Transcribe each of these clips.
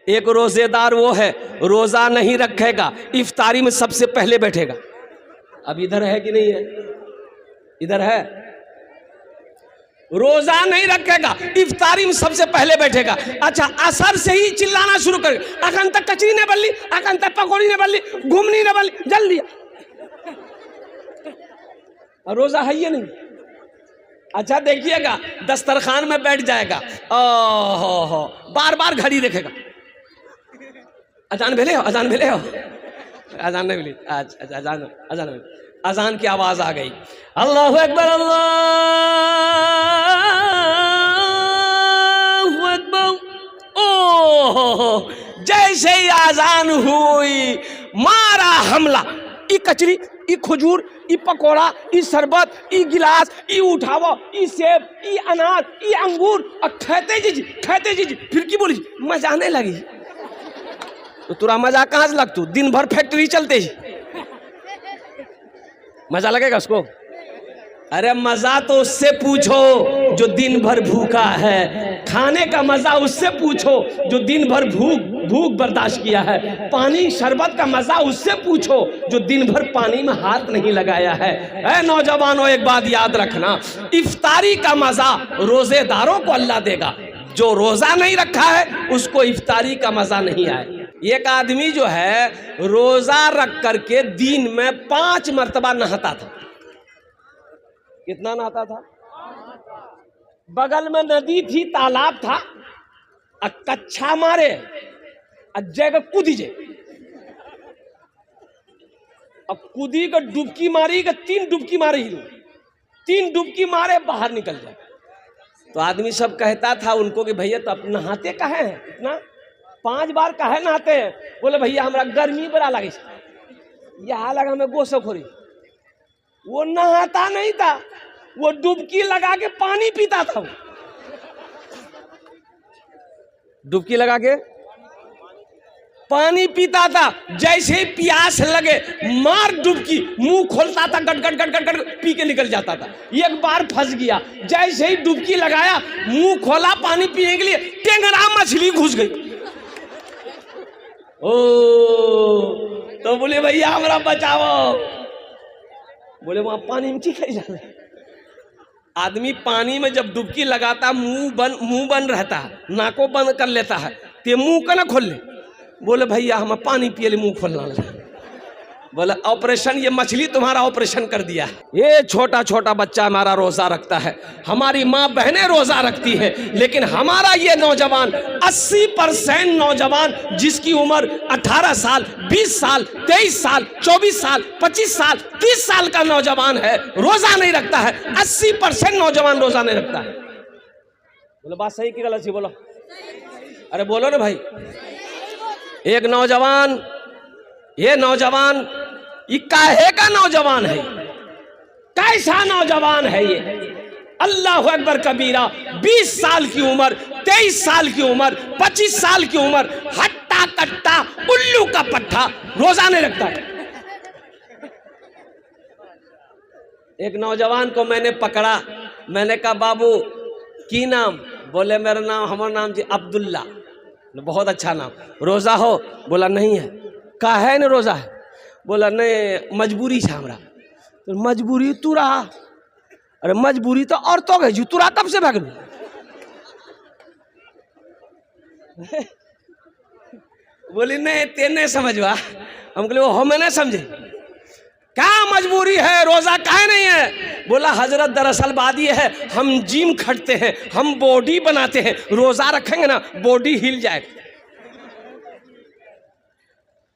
एक रोजेदार वो है रोजा नहीं रखेगा, इफ्तारी में सबसे पहले बैठेगा। अब इधर है कि नहीं है? इधर है। रोजा नहीं रखेगा, इफ्तारी में सबसे पहले बैठेगा। अच्छा, असर से ही चिल्लाना शुरू कर, अखन तक कचरी ने बल्ली, अखन तक पकौड़ी ने बल्ली, घूमनी ने बल्ली, जल लिया। रोजा है ये नहीं। अच्छा देखिएगा, दस्तरखान में बैठ जाएगा, ओहो बार बार घड़ी देखेगा। अजान भेले हो, अजान भेले हो, अजान नहीं मिली। अच्छा अजान अजान मिली। अजान की आवाज आ गई, अल्लाहु अकबर अल्लाहु अकबर। ओहो, जैसे ही आजान हुई मारा हमला। ई कचरी, ई खजूर, ई पकोड़ा, ई शरबत, ई गिलास, ई उठावा, ई सेब, ई अनार, ई अंगूर, और खाते जी फिर की बोली मजा आने लगी। तो तुरा मजा कहाँ से लगतू? दिन भर फैक्ट्री चलते ही मजा लगेगा उसको? अरे मजा तो उससे पूछो जो दिन भर भूखा है। खाने का मजा उससे पूछो जो दिन भर भूख बर्दाश्त किया है। पानी शरबत का मजा उससे पूछो जो दिन भर पानी में हाथ नहीं लगाया है। ऐ नौजवानों, एक बात याद रखना, इफ्तारी का मजा रोजेदारों को अल्लाह देगा। जो रोजा नहीं रखा है उसको इफ्तारी का मजा नहीं आए। एक आदमी जो है रोजा रख करके दिन में 5 मरतबा नहाता था। कितना नहाता था? बगल में नदी थी, तालाब था, कच्छा मारे जगह कूदी जे, अब कूदी का डुबकी मारी का 3 डुबकी मारे ही, 3 डुबकी मारे बाहर निकल जाए। तो आदमी सब कहता था उनको कि भैया तो आप नहाते काहे हैं इतना, 5 बार काहे नहाते हैं? बोले भैया हमरा गर्मी बड़ा लगे, यह लगा हमें गोसखोरी। वो नहाता नहीं था, वो डुबकी लगा के पानी पीता था। डुबकी लगा के पानी पीता था। जैसे ही प्यास लगे मार डुबकी, मुंह खोलता था, गट गट गट गट गट पी के निकल जाता था। एक बार फंस गया, जैसे ही डुबकी लगाया मुंह खोला पानी पीने के लिए, टेंगरा मछली घुस गई। ओ तो बोले भैया हमरा बचाओ। बोले वहां पानी में ठीक है। आदमी पानी में जब डुबकी लगाता मुंह बंद रहता है, नाको बंद कर लेता है, ते मुंह का ना खोल ले। बोले भैया हम पानी पिए मुंह खोलना। बोले ऑपरेशन, ये मछली तुम्हारा ऑपरेशन कर दिया। ये छोटा छोटा बच्चा हमारा रोजा रखता है, हमारी माँ बहनें रोजा रखती है, लेकिन हमारा ये नौजवान 80% नौजवान जिसकी उम्र 18 साल 20 साल 23 साल 24 साल 25 साल 30 साल का नौजवान है, रोजा नहीं रखता है। 80% नौजवान रोजा नहीं रखता है। बोलो बात सही की गलत सी? बोलो, अरे बोलो ना भाई। एक नौजवान, ये नौजवान ये काहे का नौजवान है? कैसा नौजवान है ये? अल्लाह अकबर कबीरा। 20 साल की उम्र, 23 साल की उम्र, 25 साल की उम्र, हट्टा कट्टा उल्लू का पट्टा, रोजा नहीं रखता है। एक नौजवान को मैंने पकड़ा, मैंने कहा बाबू की नाम? बोले मेरा नाम, हमारा नाम जी अब्दुल्ला। बहुत अच्छा नाम। रोजा हो? बोला नहीं है। का है न रोजा है? बोला नहीं मजबूरी है हमरा। तो मजबूरी तू रहा? अरे मजबूरी तो और तो गई, तू रहा तब से भाग। बोली नहीं तेने समझवा। हम बोले वो हमें नहीं समझे, क्या मजबूरी है, रोजा काहे नहीं है? बोला हजरत दरअसल बात ये है, हम जिम खटते हैं, हम बॉडी बनाते हैं, रोजा रखेंगे ना बॉडी हिल जाए।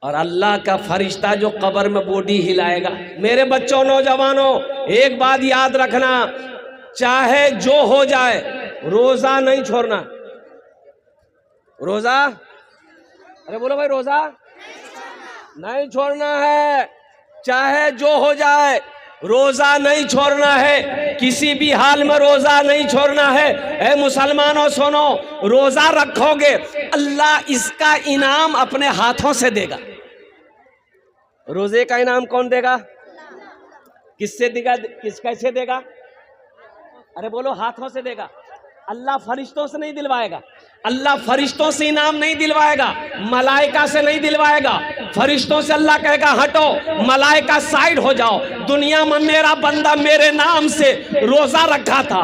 और अल्लाह का फरिश्ता जो कब्र में बॉडी हिलाएगा। मेरे बच्चों नौजवानों, एक बात याद रखना, चाहे जो हो जाए रोजा नहीं छोड़ना। रोजा, अरे बोलो भाई, रोजा नहीं छोड़ना है। चाहे जो हो जाए रोजा नहीं छोड़ना है, किसी भी हाल में रोजा नहीं छोड़ना है। ऐ मुसलमानों सुनो, रोजा रखोगे अल्लाह इसका इनाम अपने हाथों से देगा। रोजे का इनाम कौन देगा? किससे देगा? कैसे देगा? अरे बोलो, हाथों से देगा। अल्लाह फरिश्तों से नहीं दिलवाएगा, अल्लाह फरिश्तों से इनाम नहीं दिलवाएगा, मलाइका से नहीं दिलवाएगा। फरिश्तों से अल्लाह कहेगा हटो, मलाइका साइड हो जाओ। दुनिया में मेरा बंदा मेरे नाम से रोजा रखा था,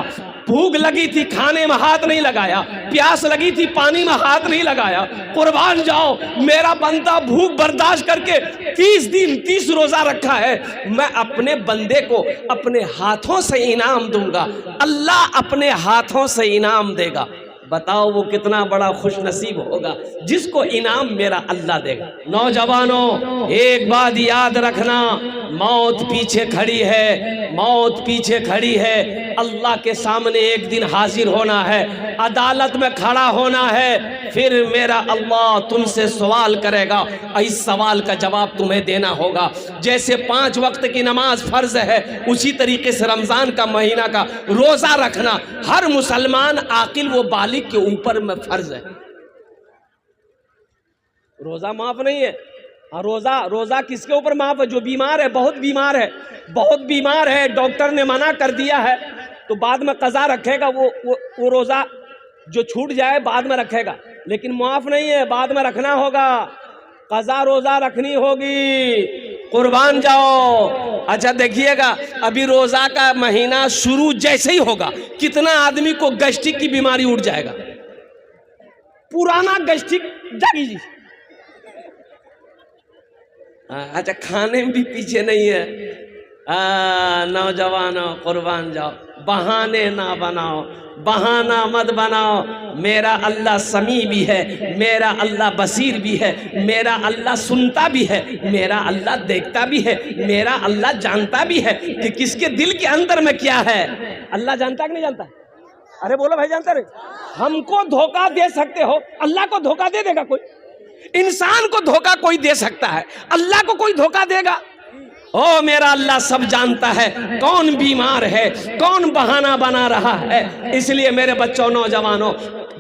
भूख लगी थी खाने में हाथ नहीं लगाया, प्यास लगी थी पानी में हाथ नहीं लगाया। कुर्बान जाओ, मेरा बंदा भूख बर्दाश्त करके 30 दिन 30 रोजा रखा है। मैं अपने बंदे को अपने हाथों से इनाम दूंगा, अल्लाह अपने हाथों से इनाम देगा। बताओ वो कितना बड़ा खुश नसीब होगा जिसको इनाम मेरा अल्लाह देगा। नौजवानों, एक बात याद रखना, मौत पीछे खड़ी है, मौत पीछे खड़ी है। अल्लाह के सामने एक दिन हाजिर होना है, अदालत में खड़ा होना है। फिर मेरा अल्लाह तुमसे सवाल करेगा, इस सवाल का जवाब तुम्हें देना होगा। जैसे 5 वक्त की नमाज फर्ज है, उसी तरीके से रमजान का महीना का रोजा रखना हर मुसलमान आकिल व बालिग के ऊपर में फर्ज है। रोजा माफ नहीं है। रोजा किसके ऊपर माफ है? जो बीमार है, बहुत बीमार है, बहुत बीमार है, डॉक्टर ने मना कर दिया है तो बाद में कज़ा रखेगा। वो रोजा जो छूट जाए बाद में रखेगा, लेकिन माफ नहीं है, बाद में रखना होगा। कज़ा रोजा रखनी होगी। कुर्बान जाओ। अच्छा देखिएगा, अभी रोजा का महीना शुरू जैसे ही होगा, कितना आदमी को गैस्ट्रिक की बीमारी उठ जाएगा। पुराना गैस्ट्रिक जागी जी। अच्छा खाने में भी पीछे नहीं है। नौजवानों कुर्बान जाओ, बहाने ना बनाओ, बहाना मत बनाओ। मेरा अल्लाह समी भी है, मेरा अल्लाह बसीर भी है, मेरा अल्लाह सुनता भी है, मेरा अल्लाह देखता भी है, मेरा अल्लाह जानता भी है कि किसके दिल के अंदर में क्या है। अल्लाह जानता कि नहीं जानता? अरे बोलो भाई, जानता रे? हमको धोखा दे सकते हो, अल्लाह को धोखा दे देगा कोई? इंसान को धोखा कोई दे सकता है, अल्लाह को कोई धोखा देगा? ओ मेरा अल्लाह सब जानता है, कौन बीमार है, कौन बहाना बना रहा है। इसलिए मेरे बच्चों, नौजवानों,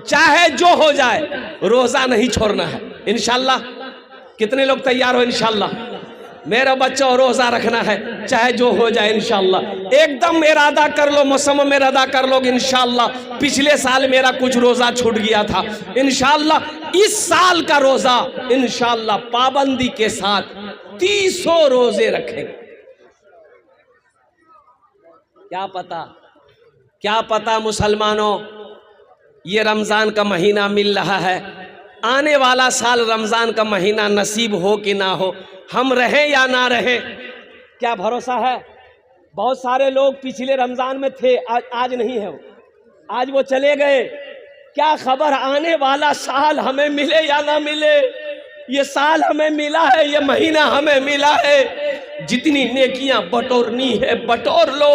चाहे जो हो जाए रोजा नहीं छोड़ना है इंशाल्लाह। कितने लोग तैयार हो? इंशाल्लाह मेरे बच्चों रोजा रखना है, चाहे जो हो जाए इंशाल्लाह। एकदम इरादा कर लो, मौसम में इरादा कर लो इंशाल्लाह। पिछले साल मेरा कुछ रोजा छूट गया था, इंशाल्लाह इस साल का रोजा इंशाल्लाह पाबंदी के साथ 300 रोजे रखेंगे। क्या पता मुसलमानों, ये रमजान का महीना मिल रहा है, आने वाला साल रमजान का महीना नसीब हो कि ना हो, हम रहें या ना रहें, क्या भरोसा है। बहुत सारे लोग पिछले रमजान में थे, आज नहीं है, आज वो चले गए। क्या खबर आने वाला साल हमें मिले या ना मिले। ये साल हमें मिला है, ये महीना हमें मिला है। जितनी नेकियां बटोरनी है बटोर लो,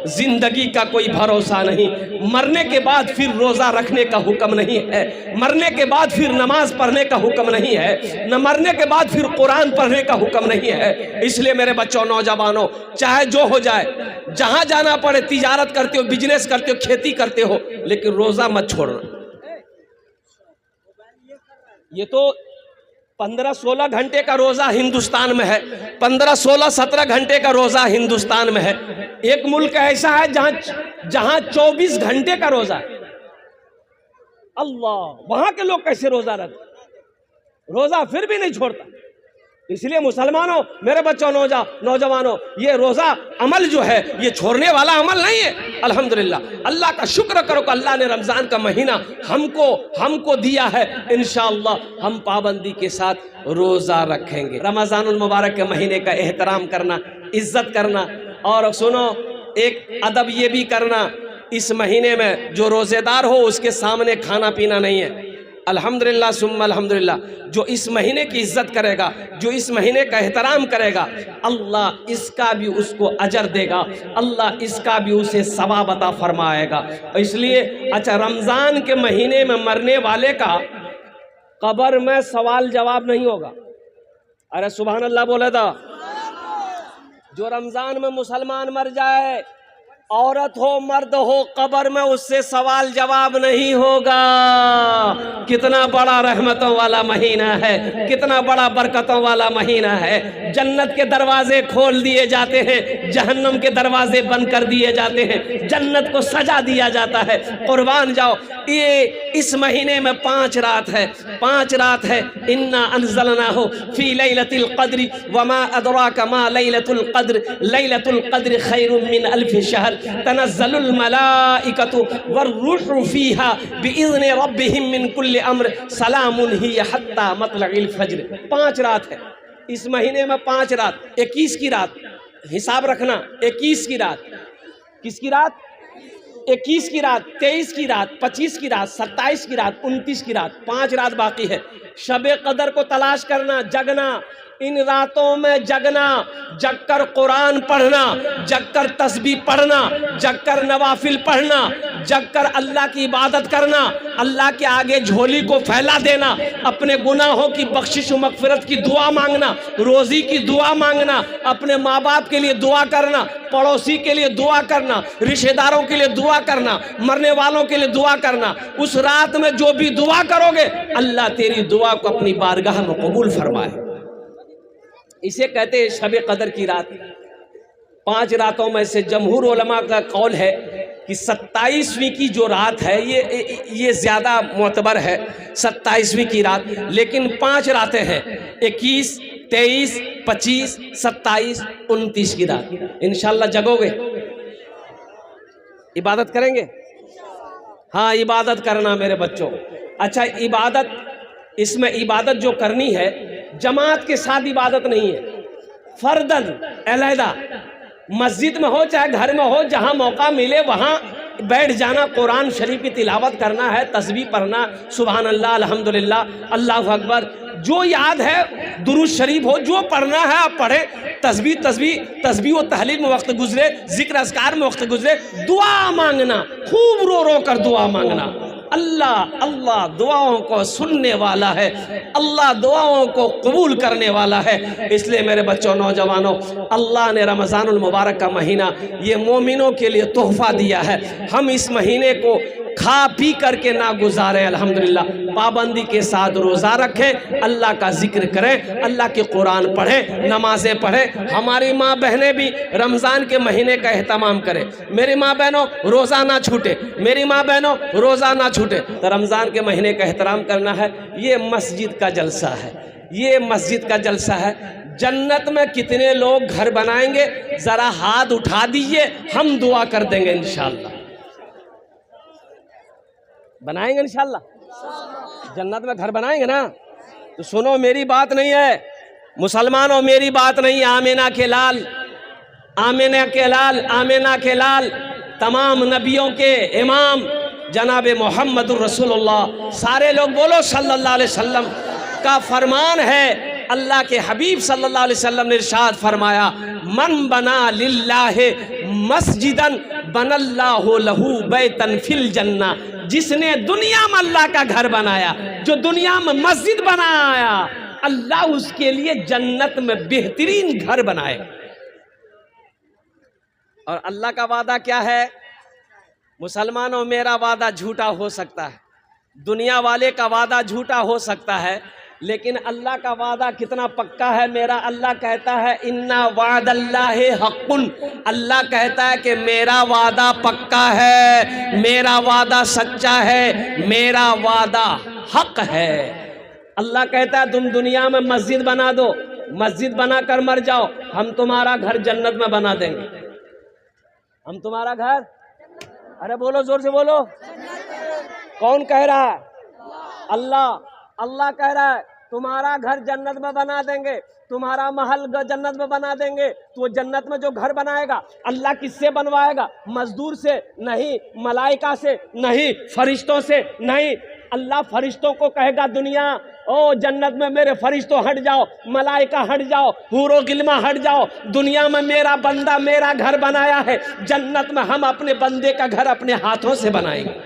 जिंदगी का कोई भरोसा नहीं। मरने के बाद फिर रोजा रखने का हुक्म नहीं है, मरने के बाद फिर नमाज पढ़ने का हुक्म नहीं है, न मरने के बाद फिर कुरान पढ़ने का हुक्म नहीं है। इसलिए मेरे बच्चों, नौजवानों, चाहे जो हो जाए, जहां जाना पड़े, तिजारत करते हो, बिजनेस करते हो, खेती करते हो, लेकिन रोजा मत छोड़ना। ये तो 15-16 घंटे का रोजा हिंदुस्तान में है, 15-16-17 घंटे का रोजा हिंदुस्तान में है। एक मुल्क ऐसा है जहां 24 घंटे का रोजा है। अल्लाह, वहां के लोग कैसे रोजा रखते? रोजा फिर भी नहीं छोड़ता। इसलिए मुसलमानों, मेरे बच्चों, नौजवानों, ये रोजा अमल जो है ये छोड़ने वाला अमल नहीं है। अल्हम्दुलिल्लाह, अल्लाह का शुक्र करो कि अल्लाह ने रमजान का महीना हमको दिया है। इंशाअल्लाह हम पाबंदी के साथ रोजा रखेंगे। रमजानुल मुबारक के महीने का एहतराम करना, इज्जत करना, और सुनो, एक अदब ये भी करना, इस महीने में जो रोजेदार हो उसके सामने खाना पीना नहीं है। अल्हम्दुलिल्लाह सुम्मा अल्हम्दुलिल्लाह, जो इस महीने की इज्जत करेगा, जो इस महीने का एहतराम करेगा, अल्लाह इसका भी उसको अजर देगा, अल्लाह इसका भी उसे सवाब अता फरमाएगा। इसलिए अच्छा, रमज़ान के महीने में मरने वाले का कब्र में सवाल जवाब नहीं होगा। अरे सुभान अल्लाह बोले था। जो रमज़ान में मुसलमान मर जाए औरत हो मर्द हो, कब्र में उससे सवाल जवाब नहीं होगा। कितना बड़ा रहमतों वाला महीना है, कितना बड़ा बरकतों वाला महीना है। जन्नत के दरवाजे खोल दिए जाते हैं, जहन्नम के दरवाजे बंद कर दिए जाते हैं, जन्नत को सजा दिया जाता है। कुर्बान जाओ, ये इस महीने में 5 रात है, 5 रात है। इन्ना अंज़लनाहु फी लैलतिल क़द्र वमा अदराका मा लैलतुल क़द्र लैलतुल क़द्र खैरुम मिन अल्फ़ि शहर तनज़्ज़लुल मलाइकतु वर्रूहु फ़ीहा बिइज़्नि रब्बिहिम मिन कुल्लि अम्र सलामुन हिय हत्ता मतलइल फ़ज्र। 5 रात है इस महीने में, 5 रात। 21 की रात, हिसाब रखना, 21 की रात, किसकी रात? 21 की रात, 23 की रात, 25 की रात, 27 की रात, 29 की रात, 5 रात बाकी है। शबे कदर को तलाश करना, जगना, इन रातों में जगना, जगकर कुरान पढ़ना, जगकर तस्बीह पढ़ना, जगकर नवाफिल पढ़ना, जगकर अल्लाह की इबादत करना, अल्लाह के आगे झोली को फैला देना, अपने गुनाहों की बख्शिश व मगफिरत की दुआ मांगना, रोज़ी की दुआ मांगना, अपने माँ बाप के लिए दुआ करना, पड़ोसी के लिए दुआ करना, रिश्तेदारों के लिए दुआ करना, मरने वालों के लिए दुआ करना। उस रात में जो भी दुआ करोगे, अल्लाह तेरी दुआ को अपनी बारगाह में कबूल फरमाए। इसे कहते हैं शब कदर की रात। 5 रातों में से जमहूर उलमा का कौल है कि 27वीं की जो रात है ये ज़्यादा मोतबर है, 27वीं की रात। लेकिन 5 रातें हैं, 21, 23, 25, 27, 29 की रात। इंशाल्लाह जगोगे, इबादत करेंगे। हाँ, इबादत करना मेरे बच्चों। अच्छा, इबादत, इसमें इबादत जो करनी है जमात के साथ इबादत नहीं है, फर्दन अलहदा, मस्जिद में हो चाहे घर में हो, जहाँ मौका मिले वहाँ बैठ जाना, कुरान शरीफ की तिलावत करना है, तस्बीह पढ़ना, सुबहान अल्लाह, अल्हम्दुलिल्लाह, अल्लाहु अकबर, जो याद है, दुरूद शरीफ हो, जो पढ़ना है आप पढ़ें। तस्बीह व तहलील में वक्त गुजरे, जिक्र अस्कार में वक्त गुजरे, दुआ मांगना, खूब रो रो कर दुआ मांगना। अल्लाह अल्लाह दुआओं को सुनने वाला है, अल्लाह दुआओं को कबूल करने वाला है। इसलिए मेरे बच्चों, नौजवानों, अल्लाह ने रमज़ानुल मुबारक का महीना ये मोमिनों के लिए तोहफा दिया है। हम इस महीने को खा पी करके ना गुजारें, अल्हम्दुलिल्लाह, पाबंदी के साथ रोज़ा रखें, अल्लाह का जिक्र करें, अल्लाह के कुरान पढ़ें, नमाज़ें पढ़ें। हमारी माँ बहनें भी रमज़ान के महीने का एहतमाम करें। मेरी माँ बहनों, रोज़ा ना छूटे, मेरी माँ बहनों, रोज़ा ना छूटे। तो रमज़ान के महीने का एहतराम करना है। ये मस्जिद का जलसा है, ये मस्जिद का जलसा है। जन्नत में कितने लोग घर बनाएंगे, ज़रा हाथ उठा दीजिए, हम दुआ कर देंगे इंशाअल्लाह। बनाएंगे इंशाअल्लाह, जन्नत में घर बनाएंगे ना। तो सुनो, मेरी बात नहीं है मुसलमानों, मेरी बात नहीं। आमिना के लाल, आमिना के लाल, आमिना के लाल, तमाम नबियों के इमाम जनाब मोहम्मदुर रसूलुल्लाह, सारे लोग बोलो सल्लल्लाहु अलैहि वसल्लम का फरमान है। अल्लाह के हबीब सल्लल्लाहु अलैहि वसल्लम ने इरशाद फरमाया, मन बना लिल्लाहि मस्जिदन बनल्लाहु लहू बैतन फिल जन्ना। जिसने दुनिया में अल्लाह का घर बनाया, जो दुनिया में मस्जिद बनाया, अल्लाह उसके लिए जन्नत में बेहतरीन घर बनाए। और अल्लाह का वादा क्या है? मुसलमानों, मेरा वादा झूठा हो सकता है, दुनिया वाले का वादा झूठा हो सकता है, लेकिन अल्लाह का वादा कितना पक्का है। मेरा अल्लाह कहता है, इन्ना वादल्लाहि हक़्क़ुन, अल्लाह कहता है कि मेरा वादा पक्का है, मेरा वादा सच्चा है, मेरा वादा हक है। अल्लाह कहता है, तुम दुनिया में मस्जिद बना दो, मस्जिद बनाकर मर जाओ, हम तुम्हारा घर जन्नत में बना देंगे। हम तुम्हारा घर, अरे बोलो, जोर से बोलो। कौन कह रहा है? अल्लाह। अल्लाह कह रहा है, तुम्हारा घर जन्नत में बना देंगे, तुम्हारा महल जन्नत में बना देंगे। तो जन्नत में जो घर बनाएगा, अल्लाह किससे बनवाएगा? मजदूर से नहीं, मलाइका से नहीं, फरिश्तों से नहीं। अल्लाह फरिश्तों को कहेगा, दुनिया ओ जन्नत में मेरे फरिश्तों हट जाओ, मलाइका हट जाओ, हूरो गिल्मा हट जाओ, दुनिया में मेरा बंदा मेरा घर बनाया है, जन्नत में हम अपने बंदे का घर अपने हाथों से बनाएंगे।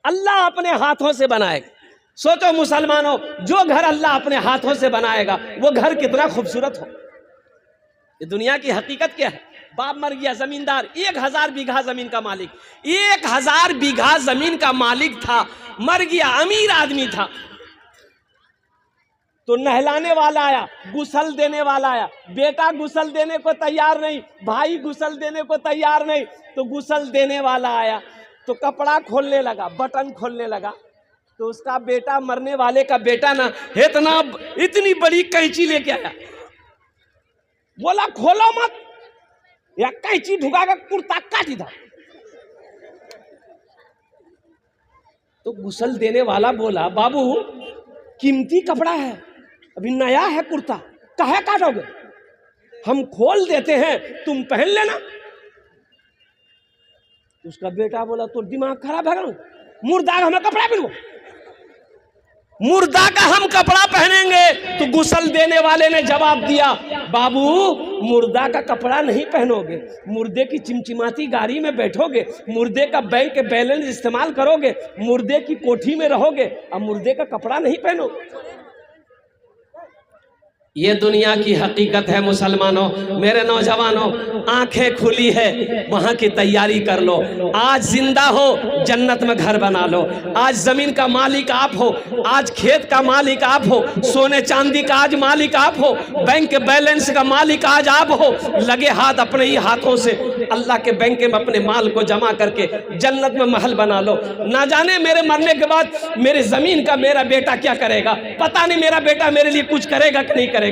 अल्लाह अपने हाथों से बनाएगा। सोचो मुसलमानों, जो घर अल्लाह अपने हाथों से बनाएगा वो घर कितना खूबसूरत हो। ये दुनिया की हकीकत क्या है? बाप मर गया, जमींदार 1000 बीघा जमीन का मालिक, 1000 बीघा जमीन का मालिक था, मर गया, अमीर आदमी था। तो नहलाने वाला आया, गुसल देने वाला आया, बेटा गुसल देने को तैयार नहीं, भाई गुसल देने को तैयार नहीं, तो गुसल देने वाला आया तो कपड़ा खोलने लगा, बटन खोलने लगा, तो उसका बेटा, मरने वाले का बेटा ना इतनी बड़ी कैंची लेके आया, बोला खोलो मत, या कैंची ढुका कर कुर्ता काटी था। तो गुसल देने वाला बोला बाबू कीमती कपड़ा है, अभी नया है कुर्ता, काहे काटोगे, हम खोल देते हैं, तुम पहन लेना। उसका बेटा बोला तो दिमाग खराब है, मुर्दा का हमें कपड़ा पहनो, मुर्दा का हम कपड़ा पहनेंगे। तो गुसल देने वाले ने जवाब दिया बाबू मुर्दा का कपड़ा नहीं पहनोगे, मुर्दे की चिमचिमाती गाड़ी में बैठोगे, मुर्दे का बैंक बैलेंस इस्तेमाल करोगे, मुर्दे की कोठी में रहोगे, अब मुर्दे का कपड़ा नहीं पहनोगे। ये दुनिया की हकीकत है मुसलमानों, मेरे नौजवानों, आंखें खुली है, वहां की तैयारी कर लो। आज जिंदा हो जन्नत में घर बना लो, आज जमीन का मालिक आप हो, आज खेत का मालिक आप हो, सोने चांदी का आज मालिक आप हो, बैंक बैलेंस का मालिक आज आप हो। लगे हाथ अपने ही हाथों से अल्लाह के बैंक में अपने माल को जमा करके जन्नत में महल बना लो। ना जाने मेरे मरने के बाद मेरे जमीन का मेरा बेटा क्या करेगा, पता नहीं मेरा बेटा मेरे लिए कुछ करेगा कि नहीं करेगा,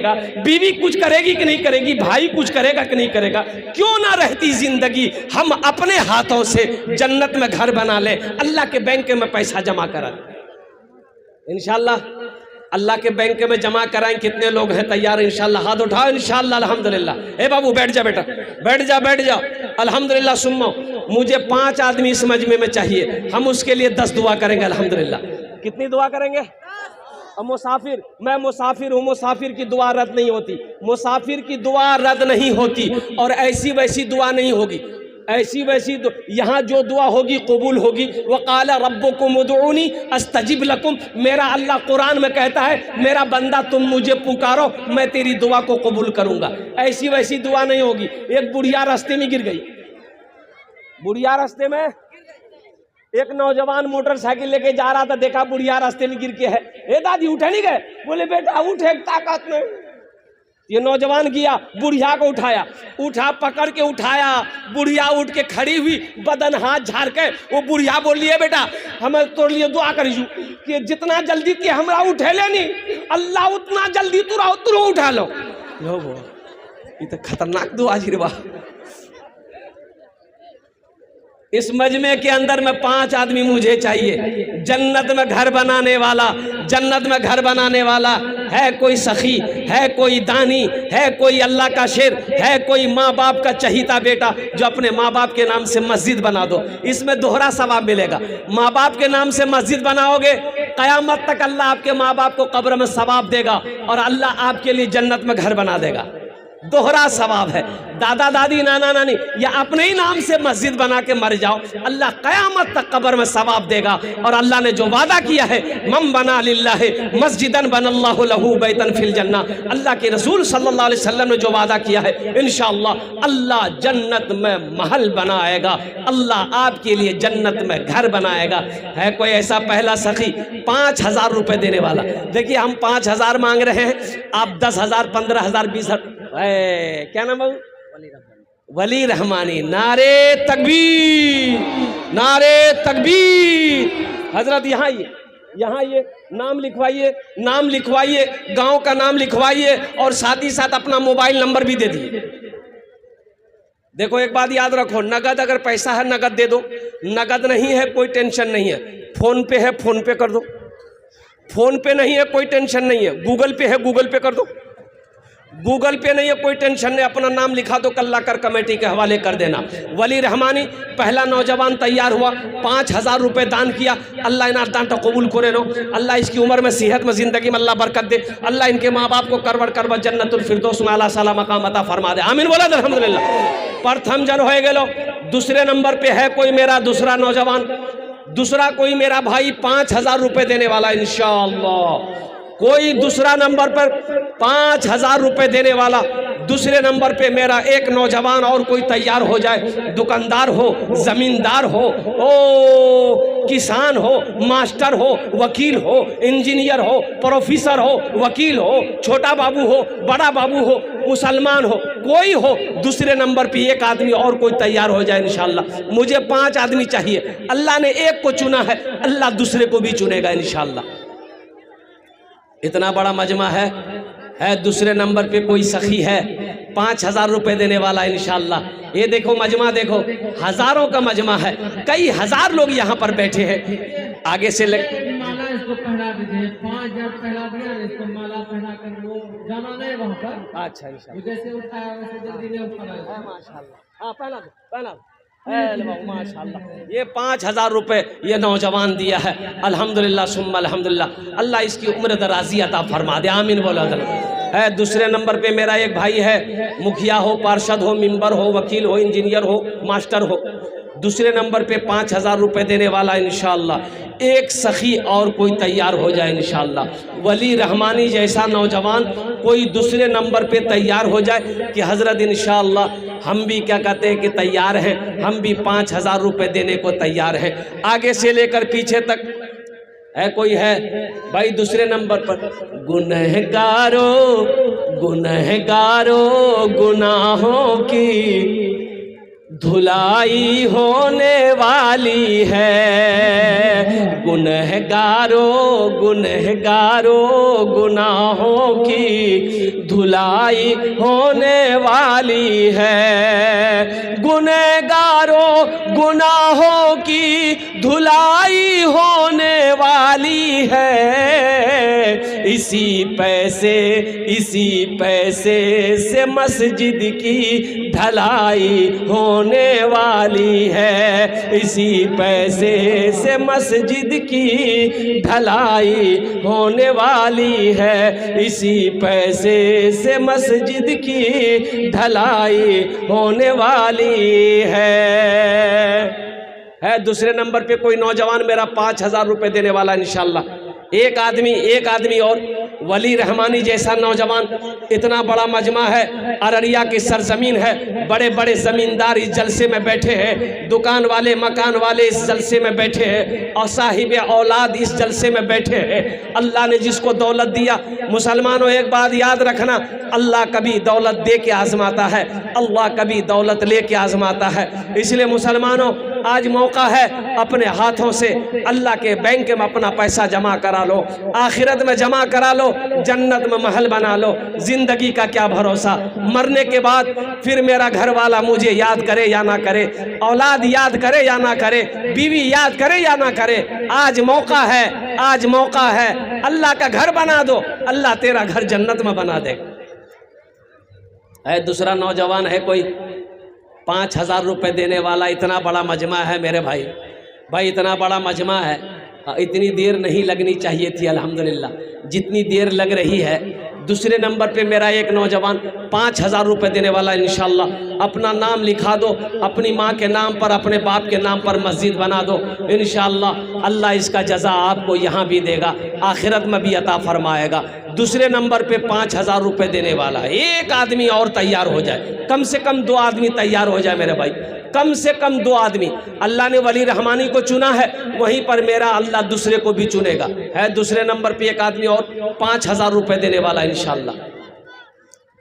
बीवी कुछ करेगी कि नहीं करेगी, भाई कुछ करेगा कि नहीं करेगा। क्यों ना रहती जिंदगी हम अपने हाथों से जन्नत में घर बना ले, अल्लाह के बैंक में पैसा जमा करा इंशाल्लाह, अल्लाह के बैंक में जमा कराएं। कितने लोग हैं तैयार इंशाल्लाह, हाथ उठाओ इंशाल्लाह। अल्हम्दुलिल्लाह। ए बाबू बैठ जा बेटा, बैठ जा बैठ जा। अल्हम्दुलिल्लाह। सुनो, मुझे 5 आदमी इस मजमे में चाहिए, हम उसके लिए 10 दुआ करेंगे अल्हम्दुलिल्लाह। कितनी दुआ करेंगे? अब मुसाफिर, मैं मुसाफिर हूँ, मुसाफिर की दुआ रद्द नहीं होती, मुसाफिर की दुआ रद्द नहीं होती, और ऐसी वैसी दुआ नहीं होगी, ऐसी वैसी यहाँ जो दुआ होगी कबूल होगी। वक़ाला रब्बुकुम उदऊनी अस्तजिब लकुम, मेरा अल्लाह कुरान में कहता है मेरा बंदा तुम मुझे पुकारो मैं तेरी दुआ को कबूल करूँगा। ऐसी वैसी दुआ नहीं होगी। एक बुढ़िया रास्ते में गिर गई, बुढ़िया रास्ते में, एक नौजवान मोटरसाइकिल लेके जा रहा था, देखा बुढ़िया रास्ते में गिर के है, ए दादी उठे नहीं गए, बोले बेटा उठे, ताकत नहीं। ये नौजवान गया, बुढ़िया को उठाया, उठा पकड़ के उठाया, बुढ़िया उठ के खड़ी हुई, बदन हाथ झाड़ के, वो बुढ़िया बोली है बेटा हमें तो लिए दुआ करीजू कि जितना जल्दी के हमरा उठे लेनी अल्लाह उतना जल्दी तुरा उठा लो। ये तो खतरनाक दुआ जी रे। इस मजमे के अंदर में 5 आदमी मुझे चाहिए, जन्नत में घर बनाने वाला, जन्नत में घर बनाने वाला है। कोई सखी है, कोई दानी है, कोई अल्लाह का शेर है, कोई माँ बाप का चहीता बेटा जो अपने माँ बाप के नाम से मस्जिद बना दो, इसमें दोहरा सवाब मिलेगा। माँ बाप के नाम से मस्जिद बनाओगे, कयामत तक अल्लाह आपके माँ बाप को कब्र में सवाब देगा, और अल्लाह आपके लिए जन्नत में घर बना देगा। दोहरा सवाब है। दादा दादी नाना नानी या अपने ही नाम से मस्जिद बना के मर जाओ, अल्लाह कयामत तक कब्र में सवाब देगा। और अल्लाह ने जो वादा किया है, मम बना लिल्लाहि मस्जिदन बनल्लाहु लहू बैतन फिल जन्ना, अल्लाह के रसूल सल्लल्लाहु अलैहि वसल्लम ने जो वादा किया है, इंशाअल्लाह अल्लाह जन्नत में महल बनाएगा, अल्लाह आपके लिए जन्नत में घर बनाएगा। है कोई ऐसा पहला सखी 5000 रुपए देने वाला? देखिए हम 5000 मांग रहे हैं, आप 10,000 15,000 20,000। क्या नाम है? वली रहमानी। नारे तकबीर, नारे तकबीर। हजरत यहाँ ये नाम लिखवाइए, नाम लिखवाइए, गांव का नाम लिखवाइए, और साथ ही साथ अपना मोबाइल नंबर भी दे दिए। देखो एक बात याद रखो, नगद अगर पैसा है नगद दे दो, नगद नहीं है कोई टेंशन नहीं है, फोन पे है फोन पे कर दो, फोन पे नहीं है कोई टेंशन नहीं है, गूगल पे है गूगल पे कर दो, गूगल पे नहीं है कोई टेंशन नहीं, अपना नाम लिखा दो, कल्ला कर कमेटी के हवाले कर देना। वली रहमानी पहला नौजवान तैयार हुआ, 5000 रुपए दान किया। अल्लाह इनार दान तो कबूल करे नो, अल्लाह इसकी उम्र में सेहत में जिंदगी में अल्लाह बरकत दे, अल्लाह इनके माँ बाप को करवट जन्नतुल फिरदौस में आला साला मकाम अता फरमा दे। आमीन बोला अल्हम्दुलिल्लाह। प्रथम जन हो गेलो। दूसरे नंबर पे है कोई मेरा दूसरा नौजवान, दूसरा कोई मेरा भाई 5000 रुपए देने वाला इंशाअल्लाह। कोई दूसरा नंबर पर 5000 रुपए देने वाला, दूसरे नंबर पे मेरा एक नौजवान और कोई तैयार हो जाए, दुकानदार हो, जमींदार हो, ओ किसान हो, मास्टर हो, वकील हो, इंजीनियर हो, प्रोफेसर हो, वकील हो, छोटा बाबू हो, बड़ा बाबू हो, मुसलमान हो, कोई हो, दूसरे नंबर पे एक आदमी और कोई तैयार हो जाए इंशाल्लाह। मुझे 5 आदमी चाहिए। अल्लाह ने एक को चुना है, अल्लाह दूसरे को भी चुनेगा इंशाल्लाह। इतना बड़ा मजमा है। दूसरे नंबर पे कोई सखी है 5,000 रुपए देने वाला इंशाल्लाह। ये देखो मजमा, देखो हजारों का मजमा है, कई हजार लोग यहाँ पर बैठे हैं। आगे से माला इसको पहना दीजिए, 5,000 पहना दिया, इसको माला पहना कर वो जाना नहीं वहाँ पर। अच्छा इंशाल्लाह, जैसे उठाया वैसे जल्दी नहीं उठाया। माशाल्लाह, हाँ पहना दो, पहना दो। माशाल्लाह, ये 5,000 रुपए ये नौजवान दिया है। अल्हम्दुलिल्लाह सुम्मा अल्हम्दुलिल्लाह। अल्लाह इसकी उम्र दराजी अता फरमा दे, आमीन बोलो। है दूसरे नंबर पे मेरा एक भाई है, मुखिया हो, पार्षद हो, मेंबर हो, वकील हो, इंजीनियर हो, मास्टर हो। दूसरे नंबर पे 5,000 रुपए देने वाला इंशाल्लाह। एक सखी और कोई तैयार हो जाए इंशाल्लाह। वली रहमानी जैसा नौजवान कोई दूसरे नंबर पे तैयार हो जाए कि हजरत इंशाल्लाह हम भी क्या कहते हैं कि तैयार हैं, हम भी 5,000 रुपए देने को तैयार हैं। आगे से लेकर पीछे तक है कोई है भाई दूसरे नंबर पर। गुनहगारों गुनहगारों गुनाहों की धुलाई होने वाली है। गुनहगारों गुनहगारों गुनाहों की धुलाई होने वाली है। गुनहगारों गुनाहों की धुलाई होने वाली है। इसी पैसे से मस्जिद की ढलाई होने वाली है। इसी पैसे से मस्जिद की ढलाई होने वाली है। इसी पैसे से मस्जिद की ढलाई होने वाली है। दूसरे नंबर पे कोई नौजवान मेरा 5,000 रुपए देने वाला इंशाल्लाह। एक आदमी और वली रहमानी जैसा नौजवान। इतना बड़ा मजमा है, अररिया की सरजमीन है, बड़े बड़े जमींदार इस जलसे में बैठे हैं, दुकान वाले मकान वाले इस जलसे में बैठे हैं, और साहिब औलाद इस जलसे में बैठे हैं। अल्लाह ने जिसको दौलत दिया, मुसलमानों एक बात याद रखना, अल्लाह कभी दौलत दे के आजमाता है, अल्लाह कभी दौलत ले के आजमाता है। इसलिए मुसलमानों आज मौका है, अपने हाथों से अल्लाह के बैंक में अपना पैसा जमा करा लो, आखिरत में जमा करा लो, जन्नत में महल बना लो। जिंदगी का क्या भरोसा, मरने के बाद फिर मेरा घर वाला मुझे याद करे या ना करे, औलाद याद करे या ना करे, बीवी याद करे या ना करे। आज मौका है, आज मौका है, अल्लाह का घर बना दो, अल्लाह तेरा घर जन्नत में बना दे। दूसरा नौजवान है कोई 5,000 रुपए देने वाला। इतना बड़ा मजमा है मेरे भाई, इतना बड़ा मजमा है, इतनी देर नहीं लगनी चाहिए थी अल्हम्दुलिल्लाह, जितनी देर लग रही है। दूसरे नंबर पे मेरा एक नौजवान 5,000 रुपए देने वाला इंशाल्लाह। अपना नाम लिखा दो, अपनी माँ के नाम पर, अपने बाप के नाम पर मस्जिद बना दो इंशाल्लाह। अल्लाह इसका जज़ा आपको यहाँ भी देगा, आखिरत में भी अता फरमाएगा। दूसरे नंबर पे 5,000 रुपए देने वाला एक आदमी और तैयार हो जाए, कम से कम 2 आदमी तैयार हो जाए मेरे भाई, कम से कम 2 आदमी। अल्लाह ने वली रहमानी को चुना है, वहीं पर मेरा अल्लाह दूसरे को भी चुनेगा। दूसरे नंबर पे एक आदमी और 5,000 रुपए देने वाला इंशाल्लाह।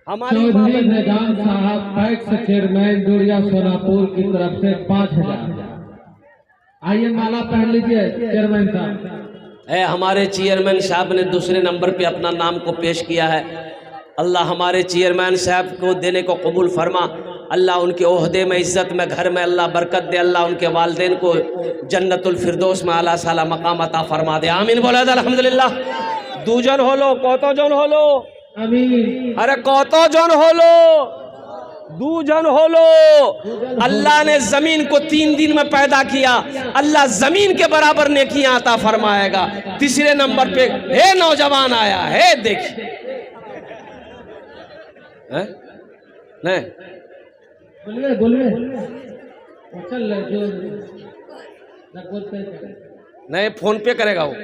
हमारे चौधरी निजाम साहब पैक्स चेयरमैन दुरिया सोनापुर की तरफ से 5,000। आइए माला पहन लीजिए चेयरमैन साहब। हमारे चेयरमैन साहब ने दूसरे नंबर पे अपना नाम को पेश किया है। अल्लाह हमारे चेयरमैन साहब को देने को कबूल फरमा। अल्लाह उनके ओहदे में, इज़्ज़त में, घर में अल्लाह बरकत दे। अल्लाह उनके वालिदैन को जन्नतुल फिरदौस में आला साला मकाम अता फरमा दे, आमीन बोला अल्हम्दुलिल्लाह। 2 जन होलो, कत जन होलो, आमीन। अरे कत जन होलो, 2 जन होलो। अल्लाह ने जमीन को 3 दिन में पैदा किया, अल्लाह जमीन के बराबर नेकियां अता फरमाएगा। तीसरे नंबर पे हे नौजवान आया है, देखिए नहीं बोलिए नहीं, फोन पे करेगा वो।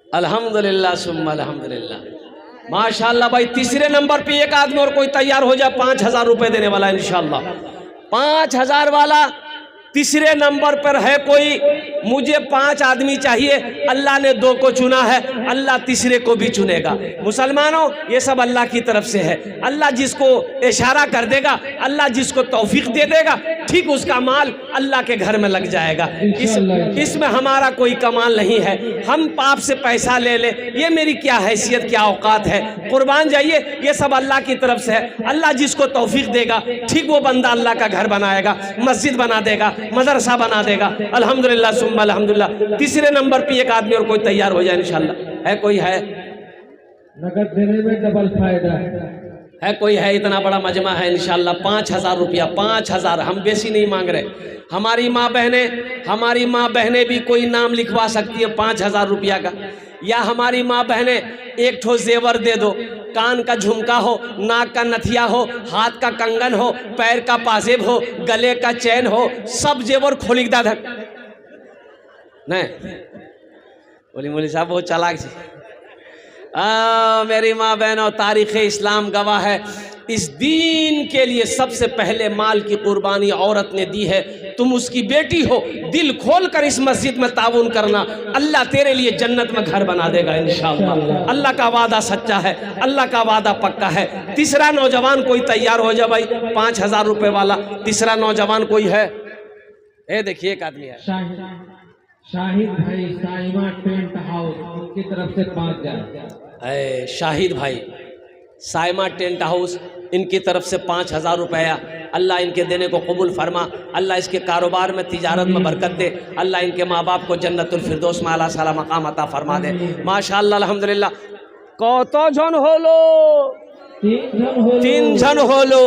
अल्हम्दुलिल्लाह सुम्मा अल्हम्दुलिल्लाह। माशाल्लाह भाई। तीसरे नंबर पे एक आदमी और कोई तैयार हो जाए 5,000 रुपए देने वाला इंशाल्लाह। 5,000 वाला तीसरे नंबर पर है कोई। मुझे 5 आदमी चाहिए, अल्लाह ने 2 को चुना है, अल्लाह तीसरे को भी चुनेगा। मुसलमानों, ये सब अल्लाह की तरफ से है। अल्लाह जिसको इशारा कर देगा, अल्लाह जिसको तौफीक दे देगा, ठीक उसका माल अल्लाह के घर में लग जाएगा। इसमें हमारा कोई कमाल नहीं है। हम पाप से पैसा ले ले, ये मेरी क्या हैसियत, क्या औकात है। कुर्बान जाइए, ये सब अल्लाह की तरफ से है। अल्लाह जिसको तौफीक देगा, ठीक वो बंदा अल्लाह का घर बनाएगा, मस्जिद बना देगा, मदरसा बना देगा। अल्हम्दुलिल्लाह सुम्मा अल्हम्दुलिल्लाह। तीसरे नंबर पे एक आदमी और कोई तैयार हो जाए इंशाल्लाह। है कोई? है नगद देने में डबल फायदा है कोई? है? इतना बड़ा मजमा है इंशाल्लाह। 5,000 रुपया, 5,000। हम बेसी नहीं मांग रहे। हमारी माँ बहनें भी कोई नाम लिखवा सकती है 5,000 रुपया का। या हमारी माँ बहनें एक ठो जेवर दे दो, कान का झुमका हो, नाक का नथिया हो, हाथ का कंगन हो, पैर का पाजेब हो, गले का चैन हो, सब जेवर खोलिक दा धक नहीं। बोली मौली साहब बहुत चालाक छी। मेरी माँ बहनों, तारीख़ इस्लाम गवाह है, इस दीन के लिए सबसे पहले माल की कुर्बानी औरत ने दी है। तुम उसकी बेटी हो, दिल खोल कर इस मस्जिद में ताउन करना, अल्लाह तेरे लिए जन्नत में घर बना देगा इंशाअल्लाह। अल्लाह का वादा सच्चा है, अल्लाह का वादा पक्का है। तीसरा नौजवान कोई तैयार हो जाए भाई, 5,000 रुपए वाला तीसरा नौजवान कोई है? ए देखिए एक आदमी है, शाहिद भाई, साइमा टेंट हाउस, उनकी तरफ से 5,000। शाहिद भाई, साइमा टेंट हाउस, इनकी तरफ से 5,000 रुपया। अल्लाह इनके देने को कबूल फरमा, अल्लाह इसके कारोबार में, तिजारत में बरकत दे, अल्लाह इनके माँ बाप को जन्नतुल फिरदौस में आला साला मकाम अता फरमा दे। माशाअल्लाह अल्हम्दुलिल्लाह। कत जन होलो? 3 जन होलो।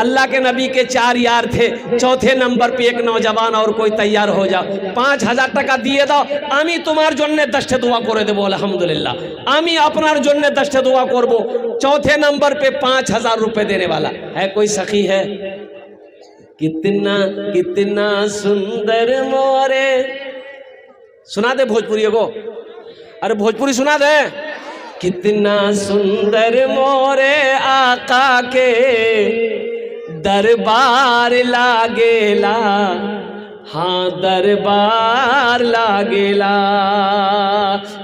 अल्लाह के नबी के 4 यार थे, चौथे नंबर पे एक नौजवान और कोई तैयार हो जाओ। 5,000 টাকা দিয়ে দাও, আমি তোমার জন্য 10টা দোয়া করে দেবো আলহামদুলিল্লাহ। আমি আপনার জন্য 10টা দোয়া করব। चौथे नंबर पे 5,000 रुपए देने वाला है कोई सखी है? कितना कितना सुंदर मोरे, सुना दे भोजपुरी को। अरे भोजपुरी सुना दे। कितना सुंदर मोरे आका के दरबार लागेला, हाँ दरबार लागेला।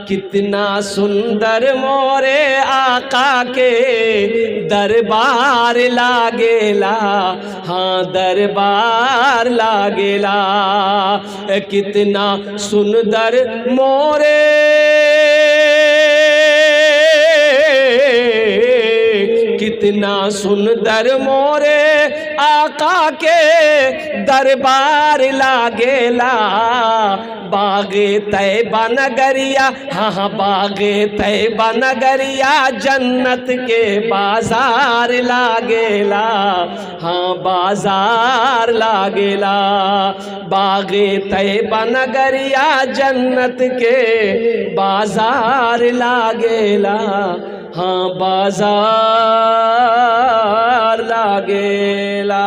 कितना सुंदर मोरे आका के दरबार लागेला, हाँ दरबार लागेला। कितना सुंदर मोरे कितना सुंदर मोरे आका के दरबार लागेला। बागे तैबा नगरिया, हाँ बागे तैबा नगरिया, जन्नत के बाजार लागेला, हाँ बाजार लागेला। बागे तैबा नगरिया, जन्नत के बाजार लागेला, हाँ बाजार लागेला।